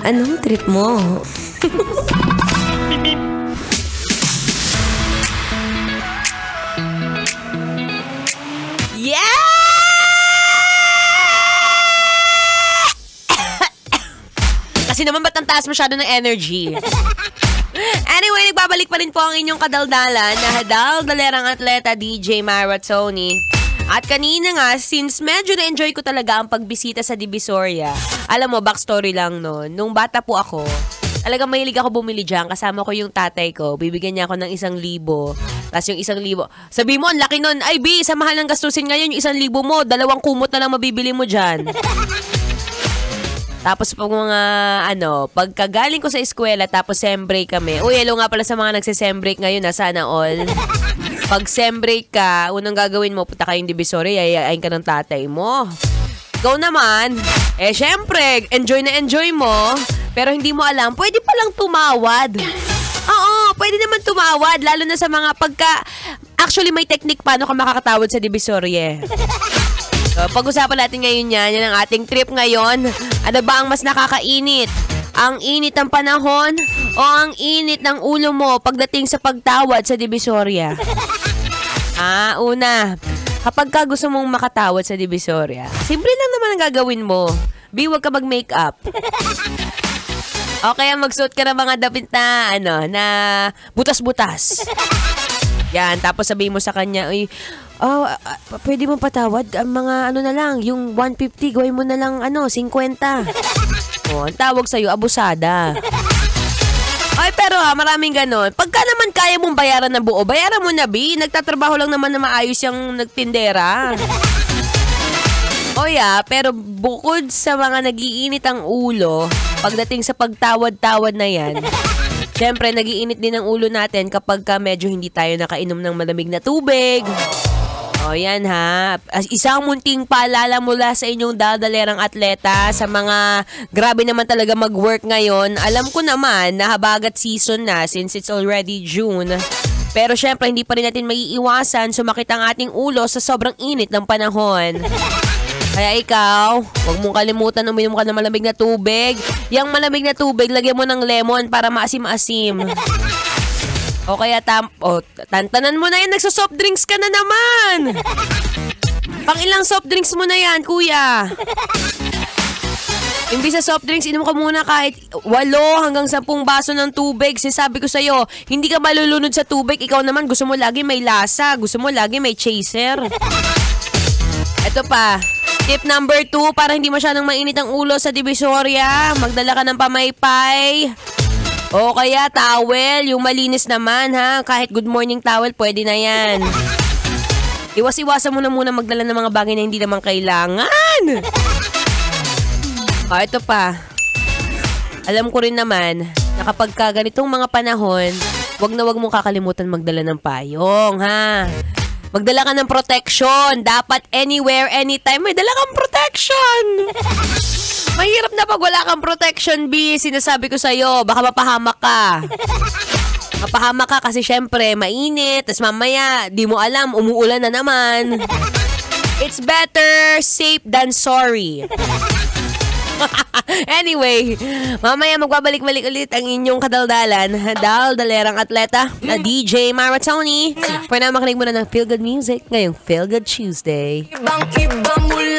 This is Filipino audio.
Anong trip mo? Yeah! Kasi naman ba't ang taas masyado ng energy? Anyway, nagbabalik pa rin po ang inyong kadaldalan na dal-dalerang atleta DJ Maratoni. At kanina nga, since medyo na-enjoy ko talaga ang pagbisita sa Divisoria, alam mo, backstory lang no, nung bata po ako, talagang mahilig ako bumili dyan. Kasama ko yung tatay ko, bibigyan niya ako ng 1,000. Tapos yung 1,000, sabi mo, ang laki nun, ay B, sa mahal ng gastusin ngayon, yung 1,000 mo, 2 kumot na lang mabibili mo dyan. Tapos pag mga, pagkagaling ko sa eskwela, tapos sem break kami. Uy, hello nga pala sa mga nagse-sem break ngayon, sana all. Pag sem break ka, unang gagawin mo, punta kayong Divisoria, yayayain ka ng tatay mo. Ikaw naman, syempre, enjoy na enjoy mo, pero hindi mo alam, pwede palang tumawad. Oo, pwede naman tumawad, lalo na sa mga actually may technique paano ka makakatawad sa Divisoria. So, pag-usapan natin ngayon yan ang ating trip ngayon. Ano ba ang mas nakakainit? Ang init ng panahon o ang init ng ulo mo pagdating sa pagtawad sa Divisoria? Una, kapag ka gusto mong makatawad sa Divisoria, simple lang naman ang gagawin mo. B, huwag ka mag-makeup. O kaya magsuot ka ng mga damit na, na butas-butas. Yan, tapos sabihin mo sa kanya, pwede mong patawad ang mga na lang, yung 150, gawin mo na lang 50. Ang tawag sa'yo, abusada. Ay, pero maraming ganon. Pagka naman kaya mong bayaran ng buo, bayaran mo na, B. Nagtatrabaho lang naman na maayos yung nagtindera. Pero bukod sa mga nagiinit ang ulo, pagdating sa pagtawad-tawad na yan, siyempre, nagiinit din ang ulo natin kapag medyo hindi tayo nakainom ng malamig na tubig. Yan ha. Isang munting paalala mula sa inyong daldalerang atleta sa mga grabe naman talaga mag-work ngayon. Alam ko naman na habagat season na since it's already June. Pero syempre, hindi pa rin natin maiiwasan sumakit ang ating ulo sa sobrang init ng panahon. Kaya ikaw, huwag mong kalimutan uminom ka ng malamig na tubig. Yang malamig na tubig, lagyan mo ng lemon para maasim-asim. O kaya tantanan mo na yan, nagsosoft drinks ka na naman. Pang ilang soft drinks mo na yan, kuya? Imbis sa soft drinks, inom ka muna kahit 8 hanggang 10 baso ng tubig. Sinasabi ko sa'yo, hindi ka malulunod sa tubig. Ikaw naman, gusto mo lagi may lasa. Gusto mo lagi may chaser. Ito pa. Tip number 2, para hindi masyadong mainit ang ulo sa Divisoria, magdala ka ng pamaypay. O kaya towel, yung malinis naman ha. Kahit good morning towel, pwede na yan. Iwas-iwasan mo na muna magdala ng mga bagay na hindi naman kailangan. Ito pa. Alam ko rin naman na kapag ganitong mga panahon, wag mong kakalimutan magdala ng payong ha. Magdala ka ng protection. Dapat anywhere, anytime, may dala kang protection. Mahirap na pag wala kang protection, B. Sinasabi ko sa'yo, baka mapahamak ka. Mapahamak ka kasi syempre, mainit. Tapos mamaya, di mo alam, umuulan na naman. It's better safe than sorry. Anyway, mamaya magbabalik-balik ulit ang inyong kadaldalan. Daldalerang atleta na DJ Maratoni. For now, makinig muna ng Feel Good Music ngayong Feel Good Tuesday. Ibang-iba mula